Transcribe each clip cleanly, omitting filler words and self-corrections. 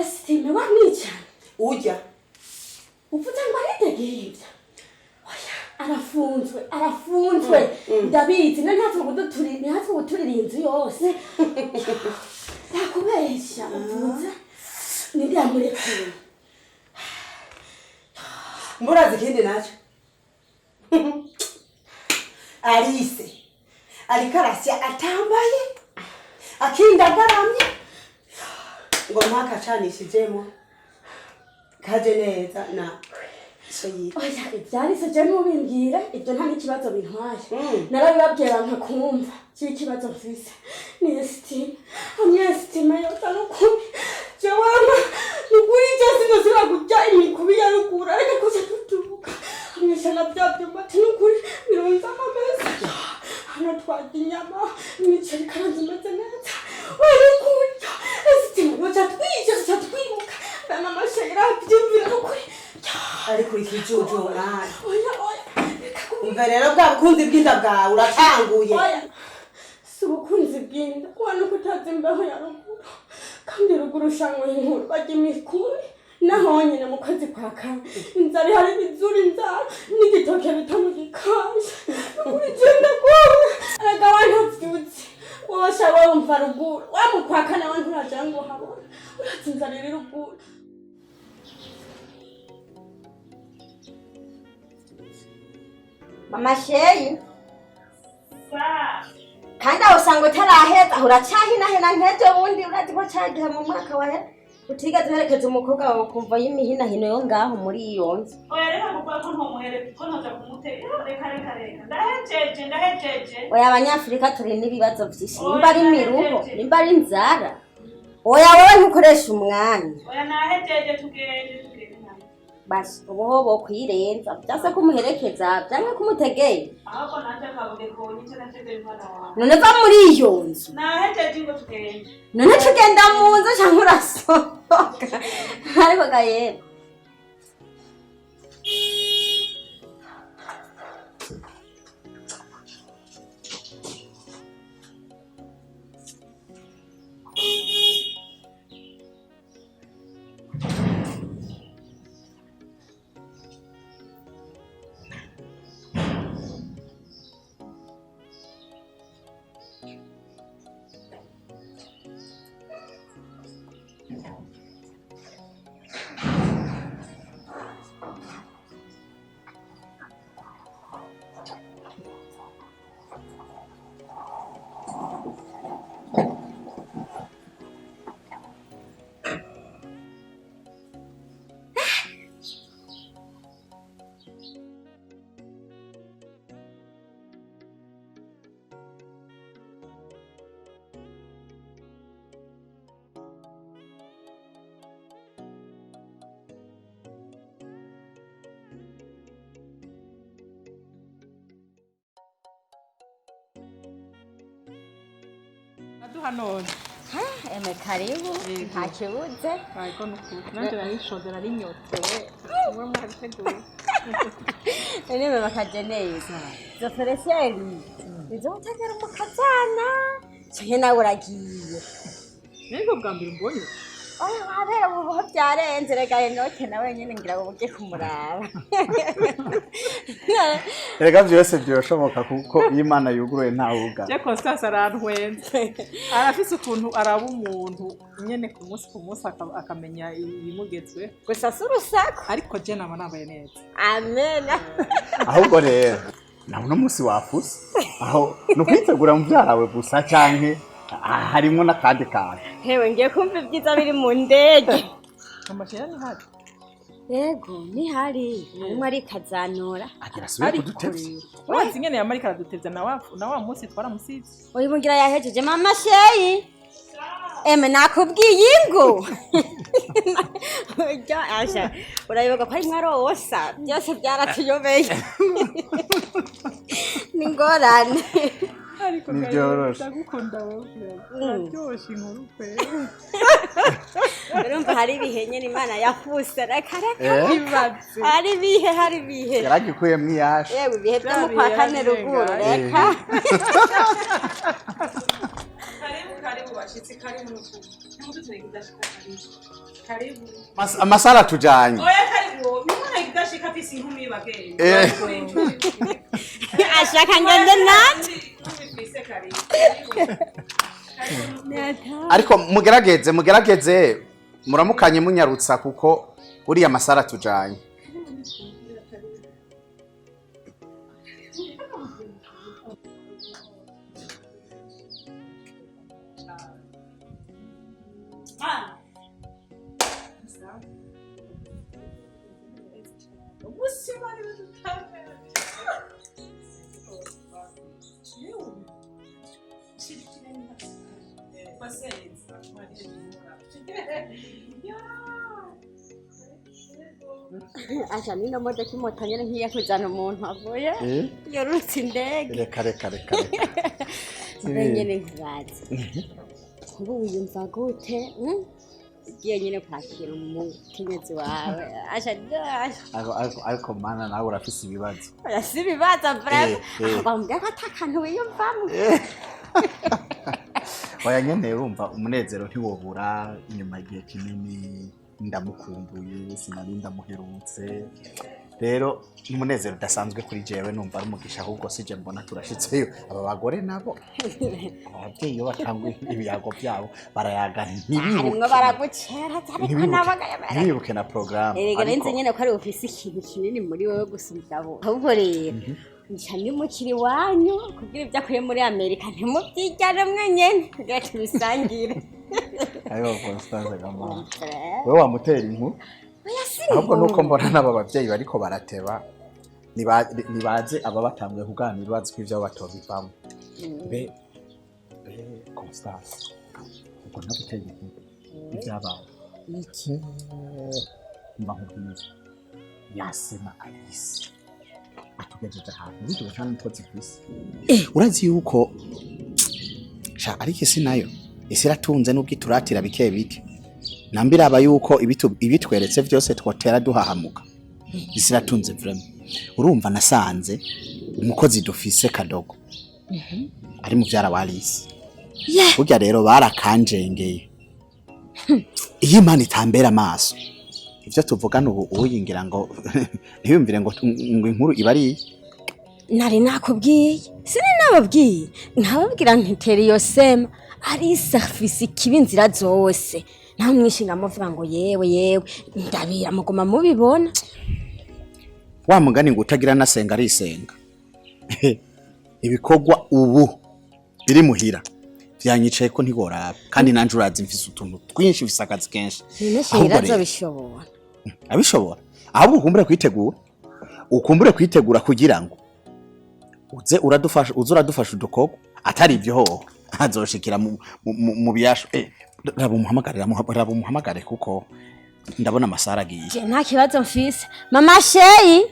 Esitime wamwica. Ujya. Uvuze ngo aritegevya. Oya, arafunzwe. Ndabizi ntatse guturira inzu yose. Nakubesha uvuze. Nindamurekuye. Mburazi kindi nacho. Alice. Alikarasya atambaye. Akinda garamye. Ngo mpaka canishijemo. Kajeneza na Soyi. Oya, ivyari je mubimbwira, ibyo nta n'ikibazo bintwaye. Narabibabwiye abantu kumva. Kibazo mfise. Ni esitime. Hamwe esitime yota n'ukuri. Jewama, n'ukuri je sinozira kujya imikubi ya ruguru, ariko kuza tuturuka. Hamwe na byabyo mati n'ukuri birunza amamesa. Hano twarya inyama, imiceri kandi imeze neza. Wari kurya. Esitime noca twiruka. Bana amashanyara byumvira n'ukuri. Ariko ikijuju nawe. Oya. Umva rero bwa bukunzi bw'inda bwawe uratanguye. Oya. Subukunzi bw'inda. Wano kutaza imbeho ya ruguru. Kandi ruguru shangwa inkuru bajya imikuri. Naho nyine mu kazi kwa kane. Inzara hari bizuri inzara. N'igitoke bitanu gikaje. N'ukuri genda kwawe. Araga wantavyutse. Wabasha wumva ruguru. Wamukwakana wantu uraja ngo habona. Uraza inzara iri ruguru. Mama Sheyi. Kandi aho usanga utaraheza uracahina nkeje bundi urazi ko cagihe mu mwaka wahe utiga duherekeza umukobwa wawe kumva y'imihinahino yo ngaho muri iyo nzu. Oya reka kuvuga ko ntumuhereka ko ntoza kumutera reka ndahejeje. Oya abanyafrika turi n'ibibazo vyinshi nimba ari miruho nimba ari inzara. Oya wowe ntukoresha umwanya. Oya nahejeje tugende basi ubu bo kwirenza byase kumuherekeza byange kumutegeye. Ahako nanje kabude ko nice nategeye mwana wawe. None va muri iyo nzu. Nahejeje ngo tugende. None tugenda mu nzu cyangwa urasohoka. Ariko gaye. Hano. Eme karibu nta kibuze. Ariko nukuri nanje narishoze narinyotewe. Uwo mwarateguye. Ene bakajeneza. Zo feresieri. Izo utegera mu kazana. Cye nawe uragiye. Niko bwa mbere mbonye. Oya wabera ubu byarenze rega enoke nawe nyine ngira ngo uje kumuraba. Erega byose byoshoboka kuko Imana yuguruye ntawuga. Je Constance arantwenze. Arafise ukuntu araba umuntu nyene ku munsi akamenya ibimugezwe. Gusa surusako. Ariko je nama nabaye neza. Amen. Ahubwo rero nawe no munsi wafuse. Aho no kwitegura mu byarawe gusa canke harimo nakandi kantu. Hewe ngiye kumva ibyiza biri mu ndege. Amashira ni hadi. Yego ni hari umwe ari kazanura agira sube kudutevye. Wazi nyene yamarika aradutevya na wa munsi twaramusize. Oyimugira yahejeje Mama Sheyi. Eme nakubwiye ingo. Ujya asha urayiboga ko ari mwarosa byose byaratuyobeye. Ni ngorane. Ariko ndagukunda wowe. Byose inkuru pe. Urumva hari ibihenye Imana yafuse reka bibaze. Hari bihe. Yaragikuye mwiyasha. Yewe ibihe byo mu kwa kane ruguru reka. Karibu washitse karibu nuko. Ntabwo turekidashika karibu. Karibu. Amasara tujanye. Oya karibu. Mwana ikidashika afise inkumi bagende. ashaka ngende nanje Tumvise karibu. Ariko mugerageze muramukanye munyarutsa kuko uriya masara tujanye. Acha nino modoka imoto nyene nkiye kujana umuntu avuye yorutse indege Reka. nyene nkibaza ubu wiyumva gute igiye nyene kwakira umukenyezi wawe acha ariko mana nawe urafise ibibazo. si ibibazo bravo bambwira ko atakantu wiyumvamo Oya nyene urumva umunezero ntiwobura inyuma igihe kinini ndamukumbuye sinari ndamuherutse rero umunezero udasanzwe kuri jewe numva ari umugisha ahubwo sije mbona turashitseyo aba bagore nabo abavyeyi iyo batanguye ibiyago byabo barayagana harimwo baragucera ariko nabagaya ntibibuke na programme erega renze nyene ko ari ufise ikintu kinini muri wowe gusumvya bo ahubwo rero nca ndimukiri wanyu kugira ibyo akuye muri Amerika ntimubyijyane mwenyene kugira tubisangire ayo Constance gama wewe wamutera inku ahubwo nuko mbona naba bavyeyi bariko barateba nibaze aba batanguye kuganira bazi ko ivyo batobivamo be Constance uko naguteye inku ibyabaye iki mba nkubwiza yasema ayisi atugejeje ahantu bityo cyane mutotsi kwisi urazi yuko sha ariko isi nayo isi ratunze n'ubwo ituratira bike bike nambira aba yuko ibitweretse byose twotera duhahamuka isi ratunze vraiment urumva nasanze umukozi dufise kadogo ari mu byara walisi burya rero barakanjengeye iyo Imana itambera amaso ivyo tuvugana ubu uyingira ngo ntiyumvire ngo inkuru ibari nari nakubwiye sini nababwiye ntababwira ntitere yosema ari surface kibinzira zose nta mwishinga muvuga ngo yewe ndabira mugoma mubibona wa mugani ngo utagira nasenga ari isenga ibikogwa ubu biri muhira vyanyicaye ko ntiboraba kandi nanje urazi mfise utuntu twinshi bisakazi kenshi nishirazo bishobora abishobora ahubwo ukumbure kwitegura kugira ngo uradufasha udukoko atari ivyo ho azoshikira mu biyasho raba umuhamagare kuko ndabona amasara agiye nta kibazo mfise mama sheyi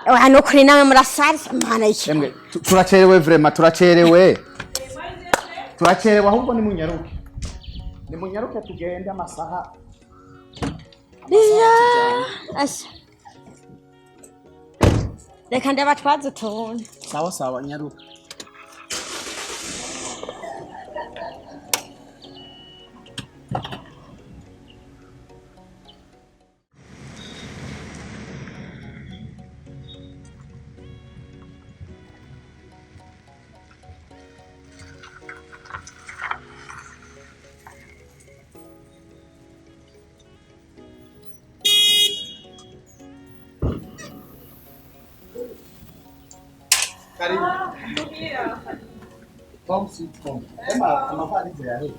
hano kuri nawe murasari mwana iki turacerewe vraiment turacerewe ahubwo ni munyaruke tugende amasaha asha reka ndabatwaza utuntu sawa nyaruka Karibu. Tom sweet tom. Ema amafani zero.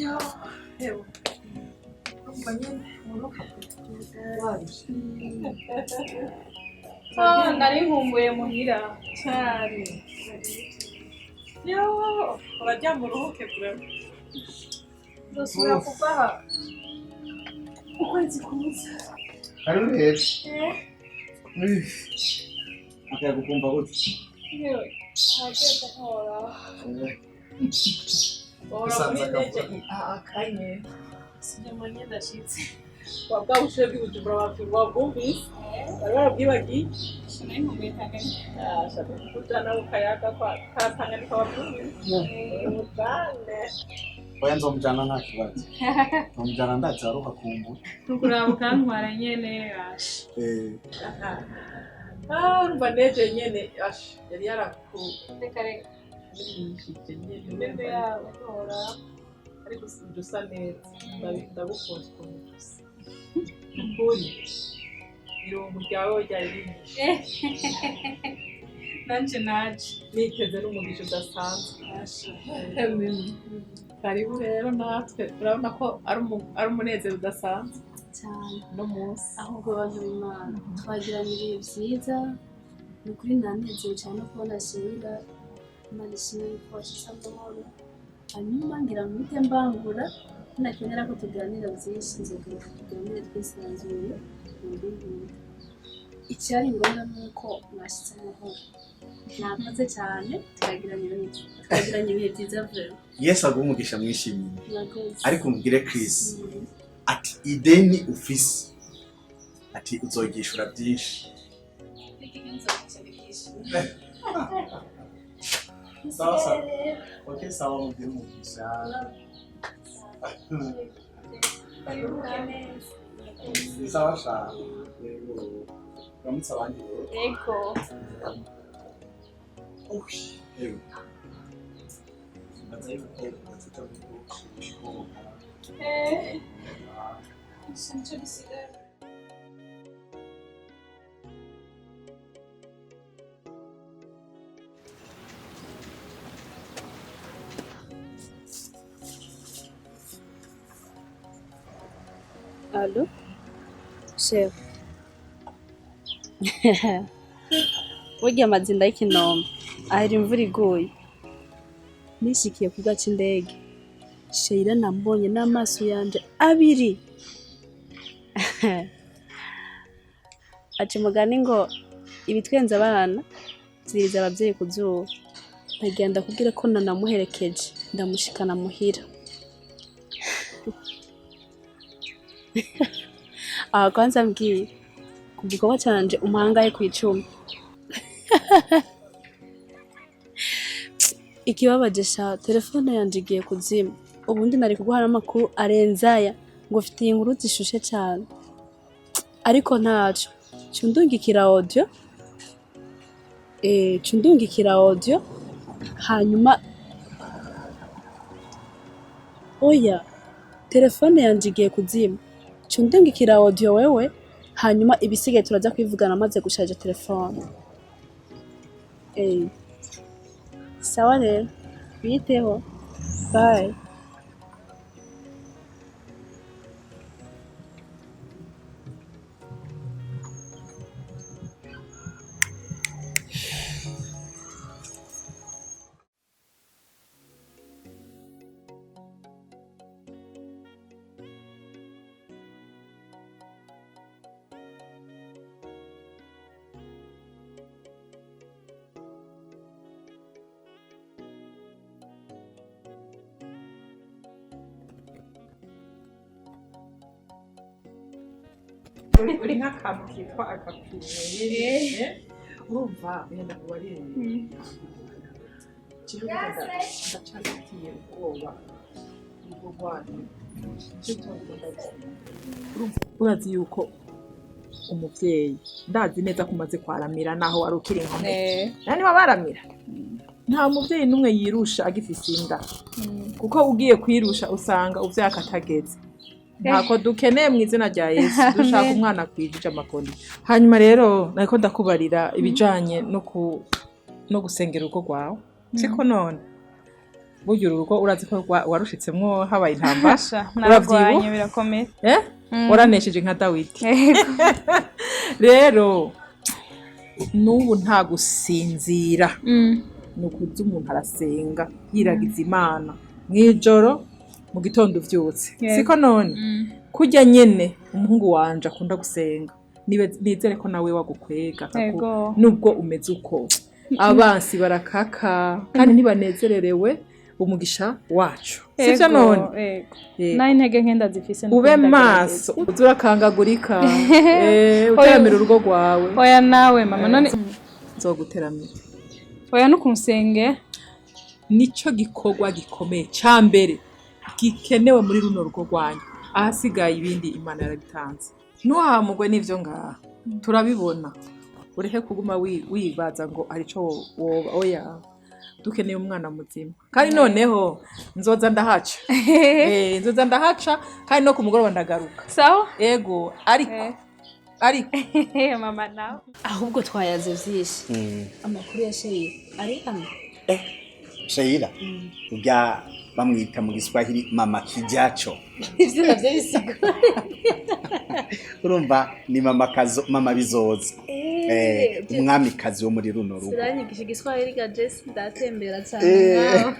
Yo, ewe. Urumva nyene uruka. Nari nkumbuye muhira cyane. Yo, urajya mu ruhuke kureba. Ndosubira kuva aha. Ukwezi kuza. Karibu neza. Akayaga ukumva gute? Yewe, hagiye guhora. Ora muri ndege akanye. Sinamanye ndashitse. Wabwa ushe bw'Ubujumbura wabwumvise? Bari barabwibagiye? Sinari nkumbuye Tanganyika. Shaka kujana ukayaga kwa Tanganyika wabwumvise? Mutane. Oya nzomujana nta kibazo. Nzomujana ndaza aruka kumbura. Nukuraba ukantwara nyene asha. Urumva ndege nyene asha yari yarakureka reka. Ndende yawe tora ariko dusa neza ndagukunze ukuntu dusa ukuri irungu ryawe ryari rinyishe nanje naje niteze n'umugisha udasanzwe karibu rero natwe urabona ko ari umunezero udasanzwe cyane no munsi ahubwo abantu b'Imana twagiranye ibihe byiza ni ukuri ndanezero cyane no kubona SCHEILLA Imana ishimwe yuko washize amahoro hanyuma ngira mpite mbangura nakenera ko tuganira byinshi nzogera tuganire twisanzuye mu bindi icyari ngombwa nuko mwashize amahoro nakoze cyane twagiranye ibihe byiza vrema Yesu aguha umugisha mwishimiye mwakoze ariko umubwire Chris ati ideni ufise ati uzogishura byinshi sawa sawa okay sawa mubwire umugisha sawa sawa yego uramutse abandi ego yego Allô Chef burya amazinda y'ikinombe ahera imvura iguye nishikiye ku gace indege SCHEILLA nambonye n'amaso yanje abiri aca umugani ngo ibitwenza abana ziriza ababyeyi ku zuba ndagenda kubwira ko nanamuherekeje ndamushikana muhira aha kwanza mbwiye ku gikorwa canje umuhangaye kw'icumi ikibabaje sha telefone yanje igiye kuzima ubundi nari kuguha n'amakuru arenzaya ngo mfite inkuru zishushe cyane ariko ntaco cundungikira audio hanyuma oya telefone yanje igiye kuzima cundungikira audio wewe hanyuma ibisigaye turaza kwivugana maze gushaje telefone sawa rero biteho bye uri nk'akantu kitwa agapine urumva wenda ngo waririye ndacagatiye ubwoba ubwo bwanyu urazi yuko umuvyeyi ndazi neza ko umaze kwaramira naho wari ukiri inkumi nani wabaramira nta muvyeyi n'umwe yirusha agifise inda kuko ugiye kwirusha usanga uvyaka atageze ntako dukeneye mu izina rya Yesu dushaka umwana kwijije amakondi hanyuma rero nariko ndakubarira ibijanye no gusengera urugo rwawe siko none burya urugo urazi ko warushitsemwo habaye intambasha naragwanye birakomeye waranesheje nka Dawidi rero n'ubu nta gusinzira nukuza umuntu arasenga yiragiza Imana mwijoro mu gitondo uvyutse siko none kujya nyene umuhungu wanje akunda gusenga nizere ko nawe wagukwega nubwo umeze uko abansi barakaka kandi ntibanezererewe umugisha wacu sivyo none nayo intege nkenda zifise ube maso uzurakangagurika uteramira urugo rwawe oya nawe mama none nzoguteramira oya no kunsenge nico gikorwa gikomeye cyambere gikenewe muri runo rugo rwanyu ahasigaye ibindi Imana yarabitanze ntuhamugwe n'ivyo ngaha turabibona ureke kuguma wibaza ngo arico woba oya dukeneye umwana muzima kandi noneho nzoza ndahaca nzoza ndahaca kandi no kumugoroba ndagaruka sawa ego ariko mama nawe ahubwo twayaze vyinshi amakuru ya Sheila ari hano Sheila ubya bamwita mu Giswahili mama kijacho ivyo navyo bisigura urumva ni mama bizoza umwamikazi wo muri runo rugo siranyigisha Igiswahili ga Jess ndatembera cyane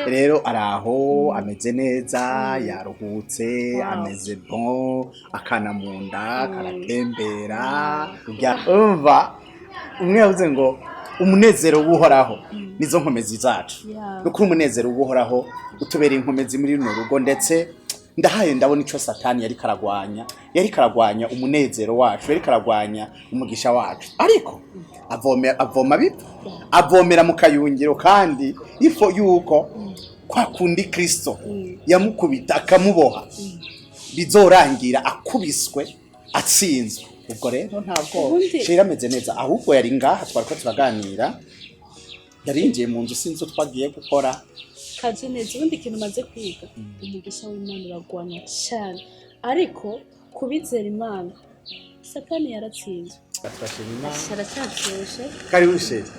rero araho ameze neza yaruhutse ameze bon akana munda karatembera urumva umwe yavuze ngo umunezero wuhoraho nizo nkomezi zacu nuko umunezero wuhoraho utubera inkomezi muri runo rugo ndetse ndahaye ndabona ico satani yari karagwanya umunezero wacu yari karagwanya umugisha wacu ariko avomera mu kayungiro kandi ifo yuko kwa kundi Kristo yamukubita akamuboha bizorangira akubiswe atsinzwe ubwo rero ntabwo Sheila ameze neza ahubwo yari ngaha twariko turaganira yarinjiye mu nzu sinzi twagiye gukora Kajeneza ubundi kintu maze kwiga umugisha w'Imana uragwanya cyane ariko kubizera Imana Satani yaratsinzwe atwashira Imana aracyashoshe karibu Sheila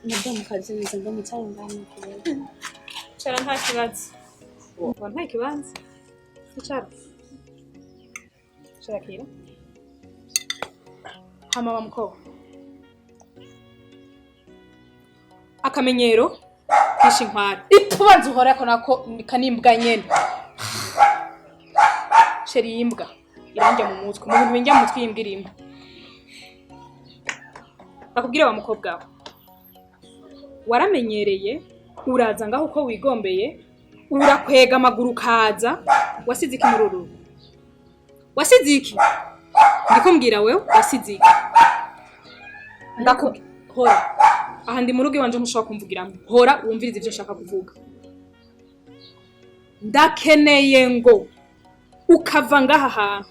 Madame Kajeneza ngo mutangane kubera cara nta kibazo nta kibanza icara kira hama wa mukobwa akamenyero kisha inkwari itubanza uhora ko nako kanimbwa nyene sheri yimbwa iranje mu mutwe mu bintu binjya mu mutwe yimbwirimba bakubwire wa mukobwa waramenyereye uraza ngaho uko wigombeye urakwega amaguru kaza wasize iki mururu wasize iki ndiko mbwira wewe wasize iki ndakubwira hora aha ndi mu rugo iwanje ntushobora kumvugiramo hora wumvirize ivyo nshaka kuvuga ndakeneye ngo ukava ngaha hantu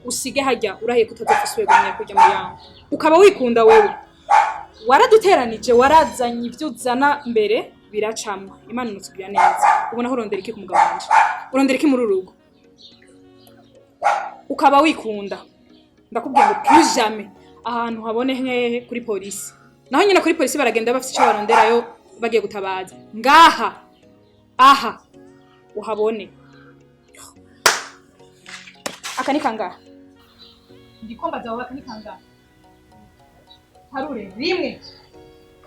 usige hajya urahiye kutazofuswe gumya kujya mu yango ukaba wikunda wewe waraduteranije warazanye ivyo uzana mbere biracamwa Imana imutsubira neza ubona aho urondera iki ku mugabo wanje urondera iki muri rugo ukaba wikunda ndakubwira ngo plus jamais ahantu habone hehe kuri polisi naho nyine kuri polisi baragenda bafite icyo baronderayo bagiye gutabaza ngaha aha uhabone akanika ngaha ndikomba zawe akanika ngaha harure rimwe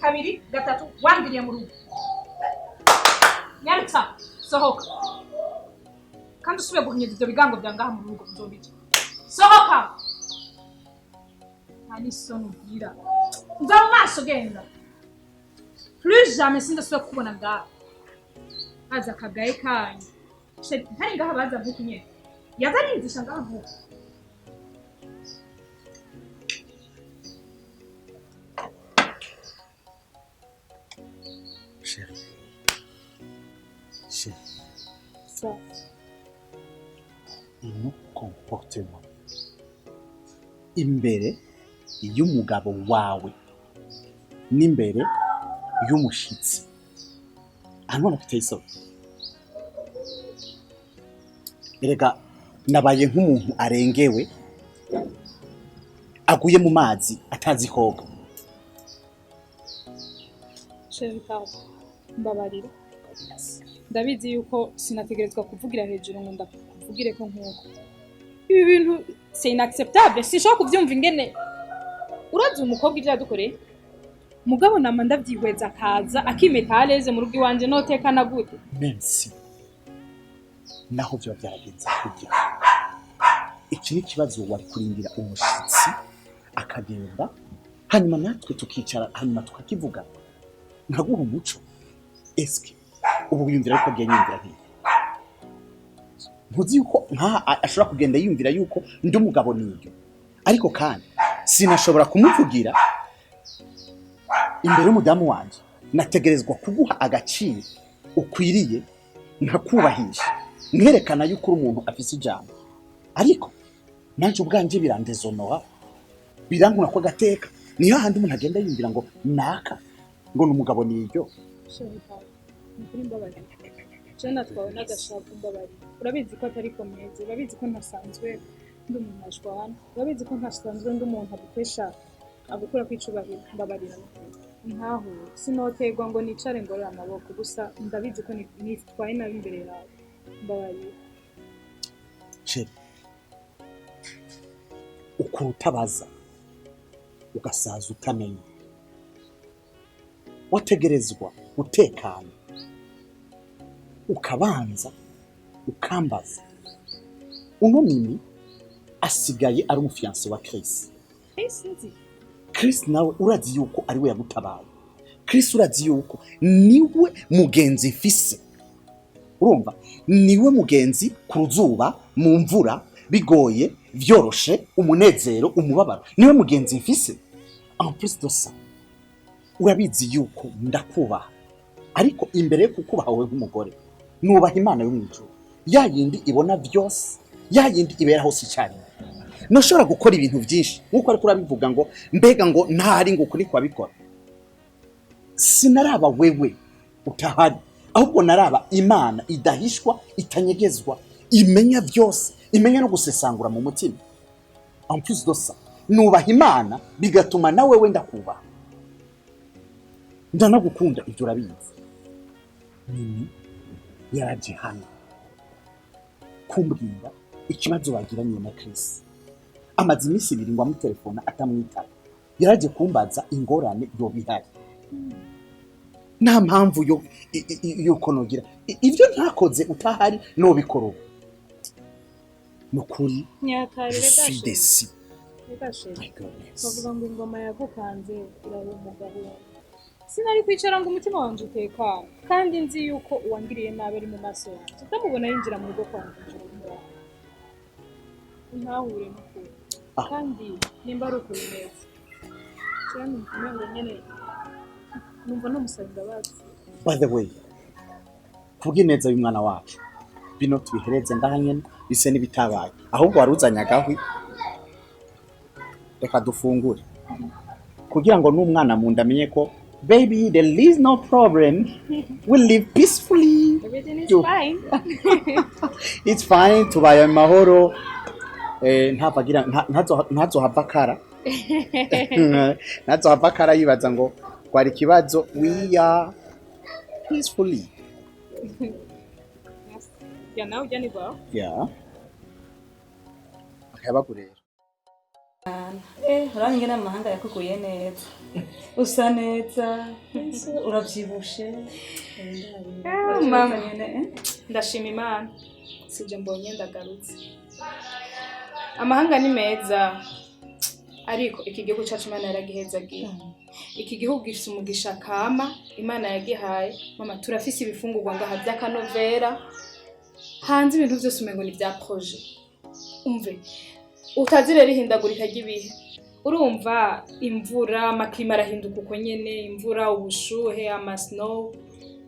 kabiri gatatu wandiriye mu rugo nyarutsa sohoka kandi usubire guhinyeza ibyo bigango bya ngaha mu rugo nzobita sohoka nta soni ubwira mva mu maso genda plus jamais sindasubira kukubona ngaha haza akagaye kanyu hari ngaha baza vuka nyene yaza arinzisha ngaha vuka Ça. Nous comportement. Imbere y'umugabo wawe n'imbere y'umushitsi. Anona kuteye isoni. Erega nabaye nk'umuntu arengewe aguye mu mazi atazi koga. Chérie pardon mbabarira ndabizi yuko sinategerezwa kuvugira hejuru ngo ndakuvugire ko nkuko ibi bintu c'est inacceptable sinshobora kuvyumva ingene urazi umukobwa ivyo yadukoreye mugabo nama ndavyihweza akaza akimeta aleze mu rugo iwanje notekana gute Mensi naho byo byaragenze kujya iki ni kibazo wari kurindira umushitsi akagenda hanyuma natwe tukicara hanyuma tukakivuga nkaguha umuco eske ubu wiyumvira ko agenda nti ntuzi yuko nka ashobora kugenda yumvira yuko ndi umugabo n'ibyo ariko kandi sinashobora kumuvugira imbere y'umudamu wanje nategerezwa kuguha agaciro ukwiriye nkakubahisha nkerekana yuko uri umuntu afise ijambo ariko nanje ubwanje birandezonora birankuna ko gateka niyo handi umuntu agenda yumvira ngo naka ngo n'umugabo n'ibyo nukuri mbabarira jana twawe n'agashaka mbabarira urabizi ko atari komeze urabizi ko ntasanzwe ndi umuntu ashwana urabizi ko ntasanzwe ndi umuntu agukesha agukura kwicubahira mbabarira ntaho sinoterwa ngo nicare ngorora amaboko gusa ndabizi ko nitwaye nabi imbere yawe mbabarira Chérie ukurutabaza ugasaza utamenya wategerezwa gutekana ukabanza ukambaza uno mimi asigaye ari umufiance wa Chris Chris nawe urazi yuko ari we yagutabaye Chris urazi yuko niwe mugenzi mfise urumva niwe mugenzi ku ruzuba mu mvura bigoye vyoroshe umunezero umubabaro niwe mugenzi mfise en plus de ça urabizi yuko ndakubaha ariko imbere yo kukubaha wewe nk'umugore nubaha Imana yo mwijuru yayindi ibona vyose yayindi ibera hose cyane noshobora gukora ibintu byinshi nkuko ari kurabivuga ngo mbega ngo ntari ngo kuri kwabikora sinaraba wewe utahari ahubwo naraba Imana idahishwa itanyegezwa imenya byose imenya no gusesangura mu mutima en plus de ça nubaha Imana bigatuma nawe wenda kubaha ndanagukunda ibyo urabizi nini yaraje hano kumbwira ikibazo bagiranye na Chris amazi iminsi 2 ngo amutelefona atamwitaba yaraje kumbaza ingorane yo bihari nta mpamvu yo konogira ibyo ntakoze utahari no bikoro nukuri nyakarire gashe gashe bavuga ngo ingoma yagukanze irabe umugabo sinari kwicara ngo umutima wanje utekane kandi nzi yuko uwangiriye nabi ari mu maso yanjye utamubona yinjira mu rugo kwanjye ntahure n'ukuri kandi nimba ari ukuri neza cyane umengo nyene numva n'umusaba imbabazi by the way kuvuga neza y'umwana wacu bino tubihereze ndahanye bise n'ibitabaye ahubwo waruzanya gahwi reka dufungure kugira ngo n'umwana mu ndamenye ko baby there is no problem we live peacefully everything is fine it's fine tubaye amahoro ntabagira ntazo havakara nazo havakara yibaza ngo kwari kibazo we are peacefully ya nawe ujya ni bwa yeah akabagurera urangije n'amahanga yakuguye neza usa neza urabyibushe mama ndashima Imana sije mbonye ndagarutse amahanga ni meza ariko iki gihugu cyacu Imana yaragihezagiye iki gihugu gifite umugisha kama Imana yagihaye mama turafise ibifungurwa ngaha by'akanovera hanze ibintu byose umengo ni bya projet umve utazire rihindagurika ry'ibihe urumva imvura amakima arahinduka uko nyene imvura ubushuhe amasnow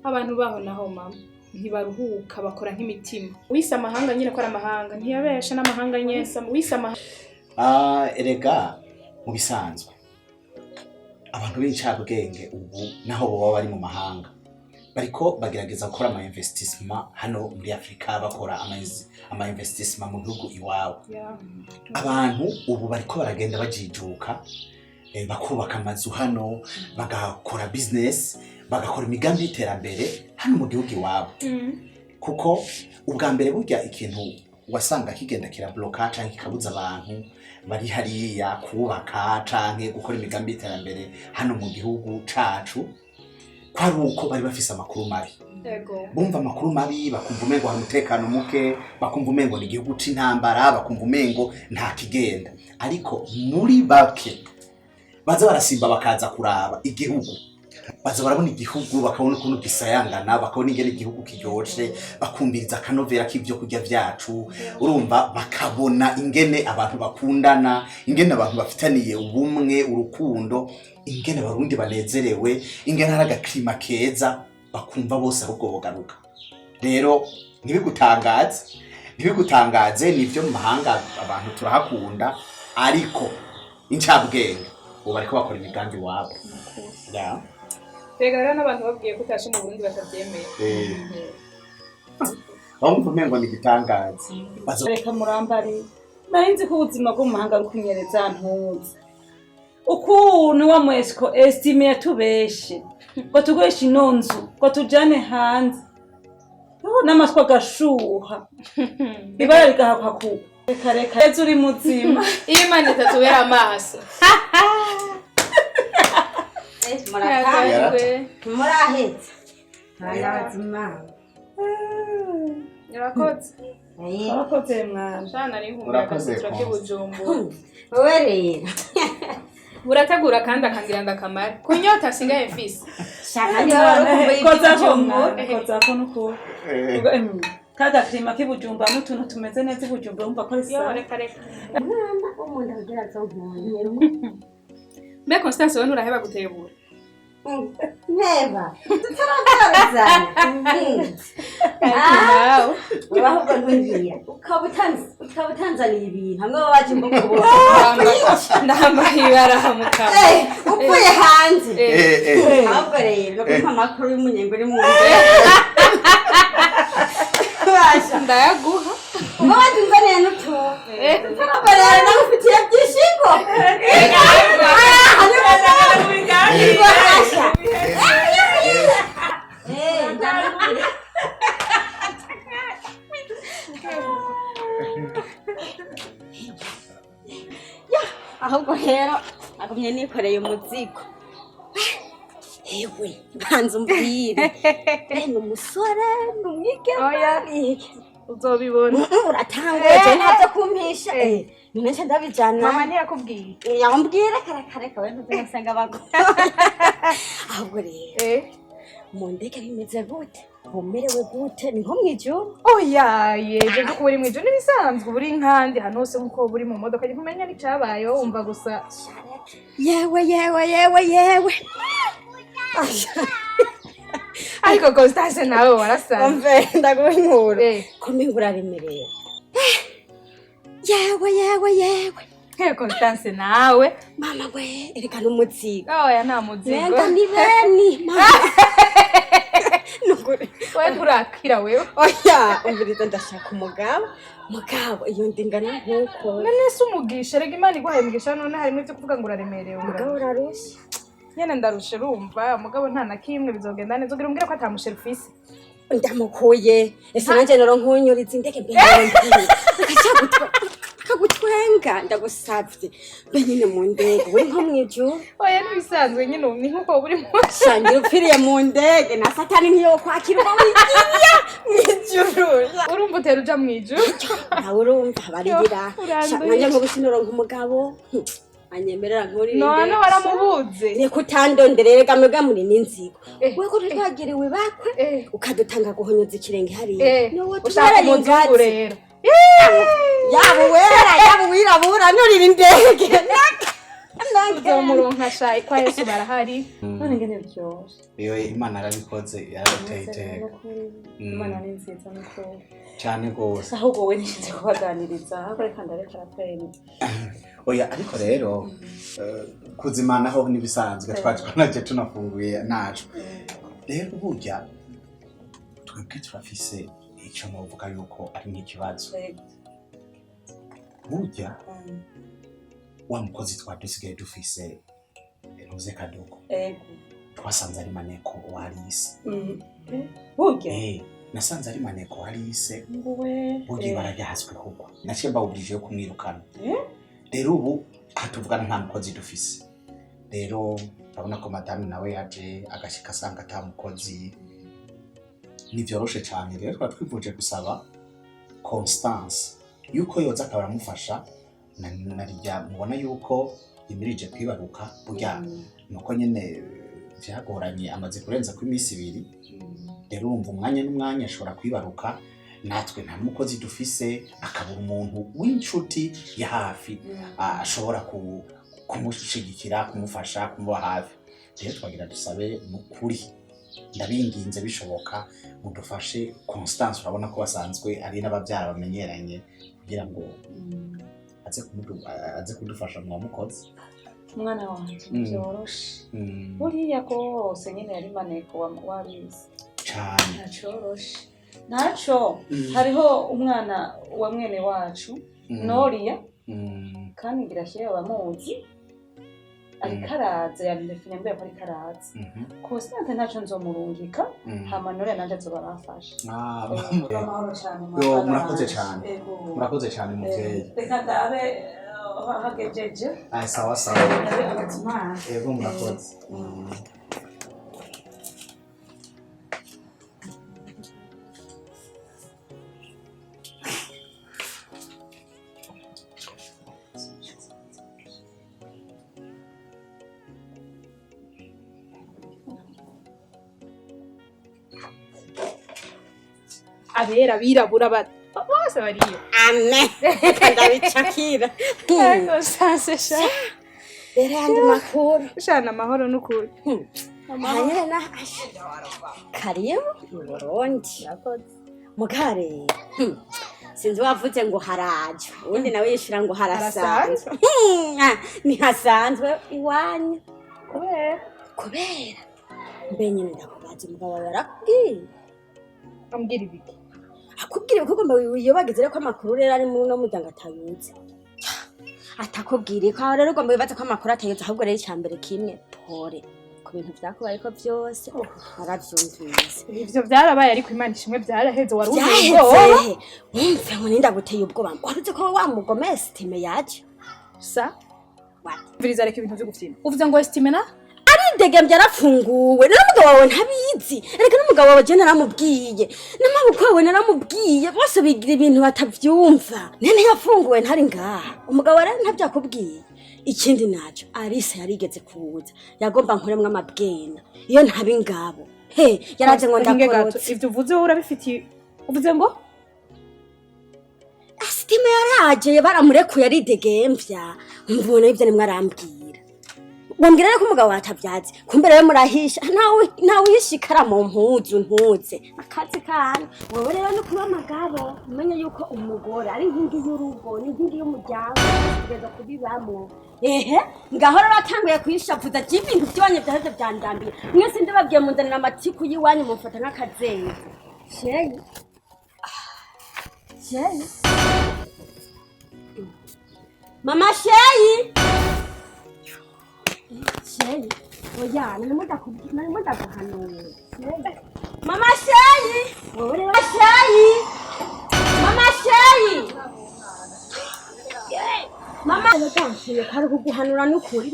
abantu baho naho mama ntibaruhuka bakora nk'imitima wise amahanga nyine ko ari amahanga ntiyabesha n'amahanga nyese wise amahanga erega mu bisanzwe abantu b'incabwenge ubu naho baba bari mu mahanga bariko bagerageza gukora ama investissement hano muri Afrika bakora ama investissement mu bihugu iwawe abantu ubu bariko baragenda bajijuka bakubaka amazu hano bagakora business bagakora imigambi y'iterambere hano mu gihugu iwabo kuko ubwa mbere burya ikintu wasanga kigenda kirabloka canke kikabuza abantu bari hariya kubaka canke gukora imigambi y'iterambere hano mu gihugu cacu kwari uko bari bafise amakuru mabi bumva amakuru mabi bakumva umengo hari umutekano muke bakumva umengo ni igihugu c'intambara bakumva umengo nta kigenda ariko muri bake baza barasimba bakaza kuraba igihugu baza barabona igihugu bakabona ukuntu gisayangana bakabona ingene igihugu kiryoshe bakumviriza akanovera k'ivyo kurya vyacu urumva bakabona ingene abantu bakundana ingene abantu bafitaniye ubumwe urukundo ingene abarundi banezerewe ingene hari agaklima keza bakumva bose ahubwo bogaruka rero ntibigutangaze nivyo mu mahanga abantu turahakunda ariko incabwenge ubu bariko bakora imigambi wabo Rega rero n'abantu babwiye ko utashe mu Burundi batabyemeye. Bamwe umengo ni gitangaza. Reka murambari. Narinzi ko ubuzima bwo mu mahanga rukunyereza ntuzi. Ukuntu wa mwesiko estime yatubeshe. Ko tugurisha inonzu, ko tujane hanze. N'amatwa gashuha. Ibara rigahakwa ku. Reka ezo uri muzima. Iyo Imana itatubera amaso. Murahetse Ayazima Yarakoze Yarakoze mwana Shana ari nkumbuye akasitro k'Ibujumbu Wowe rero Burategura kandi akangira ndakamara kunyota singaye mfise Shaka ni warukumbuye koza ko nuko Kaga klima k'Ibujumbu amutuntu tumeze neza Ibujumbu umva ko risa Yo reka Mwana umuntu agira zo nkuru Mbe Constance wenu uraheba gutebura Neva tutaragaruzana Wow Urahubwo ntungiye ukabutanzaniye ibintu hamwe babaje mboko ndamahibara hamukama uvuye hanze ahubwo rero kumpa amakuru y'umunyengo uri mu Basha ndayaguha Mwaje ngane nuto Barara nagufitiye byishiko ahubwo rero agumye nikoreye umuzigo ewe banza umbwire ni umusore ni umwigeme uzobibona uratangaje ntabyo kumpisha none ndabijana mama ntiyakubwiye yambwira kareka we ntuzasanga bago ahubwo rero mu ndege bimeze gute umerewe gute ni nko mwijuru oya yeje ko buri mwijuru nibisanzwe buri nkandi hano hose nkuko buri mu modoka nkumenya n'icyabayeho wumva gusa yewe ariko Constance nawe warasanze ndaguha inkuru ko mbingura remereye yewe Hey Constance nawe mama we erekana umuzigo oya nta muzigo Nenda ni beni mama Nukuri we turakira wewe oya umviriza ndashaka mugabo iyo ndingana nkuko none se umugisha rega Imana iguhaye umugisha none harimo ivyo kuvuga ngo uraremerewe mugabo urarusha nyene ndarushe rumva mugabo nta nakimwe bizogenda neza ugira umbwire ko atamushe rufise ndamukuye ese nanje noro nkunyuriza indege mbere kagutwenga ndagusavye mbe nyine mu ndege uri nko mwijuru oya nibisanzwe nyine ni nkuko buri shangi upfiriye mu ndege na satani ntiyo kwakirwa wigiya mwijuru urumva utera uja mwijuru nawe urumva barigira nanje nko gusinoro nk'umugabo anyemerera nkuri none waramubuze ni kutandonderere gamega muri n'inzigo wego twagiriwe bakwe ukadutanga guhonyoza ikirenge hariya no ushaka umuzungu rero yabo wirabura nurira indege uzomuronka shayi kwa Yesu barahari none ngene byose iyo Imana arabikoze yarateye iteka Imana ni nziza nuko cyane gose ahubwo we nishinze kubaganiriza ahubwo reka ndareka rapeni oya ariko rero kuzimanaho nibisanzwe twanaje tunafunguye nacu rero burya twebwe turafise icyo novuga yuko ari nk'ikibazo burya wa mukozi twadusigaye dufise ntuze Kadogo twasanze ari maneko warise burya nasanze ari maneko warise nguwe burya barajyahaswe kugwa naciye mbawubwije yo kumwirukana rero ubu hatuvugana nta mukozi dufise rero urabona ko madame nawe yaje agashika asanga ata mukozi nivyoroshe cyane rero twatwivuje gusaba Constance yuko yoza akaba aramufasha narijya mubona yuko imirije kwibaruka burya nuko nyene vyagoranye amaze kurenza ku iminsi 2 rero urumva umwanya n'umwanya ashobora kwibaruka natwe nta mukozi dufise akabura umuntu w'inshuti ya hafi ashobora kumushigikira kumufasha kumuba hafi rero twagira dusabe mukuri ndabinginze bishoboka mudufashe Constance urabona ko basanzwe ari n'ababyara bamenyeranye kugira ngo aze kudufasha mu mukozi umwana wanje byoroshe buriya kose nyine yari maneko wabizi cyane nacoroshe naco hariho umwana wa mwene wacu Noria kandi ngirashye bamuzi ariko araza yandefine mbere ko ariko araza Constance ntaco nzomurungika hama Noria nanje azobarafasha murakoze cyane muvyeyi reka ndabe hagejeje sawa yego murakoze abera birabura bose bariyo ane ndabicakira ego sanse sha rero yandi makuru shana amahoro n'ukuri hanyere na karibu mu Burundi mugare sinzi wavuze ngo haraje ubundi nawe yishura ngo harasanzwe ntihasanzwe iwanyu kubera mbe nyine ndakubaza umugabo barakubwiye ambwira ibiki akubwira ko ugomba wiyobageze rero ko amakuru rero ari mu no muryango atayunze atakubwira ko rero ugomba wibaza ko amakuru atayunze ahubwo rero icyambere kimwe pore ku bintu byakubaye ko byose arabyumvise ivyo byarabaye ariko Imana ishimwe byaraheze wari ubwoba wumve ngo ninda guteye ubwoba waruze ko wa mugome estime yaje sa mviriza reka ibintu byo gufina uvuze ngo estime na aridegembye arafunguwe n'umugabo wawe ntabizi erega n'umugabo wawe je naramubwiye n'amaboko wawe naramubwiye bose bigira ibintu batavyumva nene yafunguwe ntari ngaha umugabo rero ntabyakubwiye ikindi naco Arisa yarigeze kuza yagomba nkoremwe amabwena iyo ntabi ngabo yaraje ngo ndakorotse ivyo uvuze urabifitiye uvuze ngo Asitime yaraje baramurekuye aridegembya mvuna ivyo nimwe arambwira Wambwira rero ko umugabo watavyazi kumbere rero murahisha ntawe yishikara mu mpuzu ntuze akazi kana wowe rero no kuba magabo umenye yuko umugore ari inkingi y'urugo n'inkingi y'umuryango kugeza kubibamo ngaho rero batanguye kwishavuza ibintu byonye byaheze byandambiye mwese ndababwiye munzanira amatiku yiwanyu mufata nk'akazeye sheyi mama sheyi Sheyi, oya, narimuda kuhanura. Mama Sheyi, Mama Sheyi, Mama Sheyi. Mama, ndatangiye kari kuguhanura n'ukuri.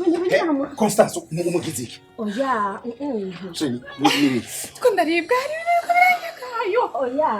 Constance, umugiziki. Oya, Sheyi, nibi. Ko ndaribwa ari biriko biranyakayo. Oya,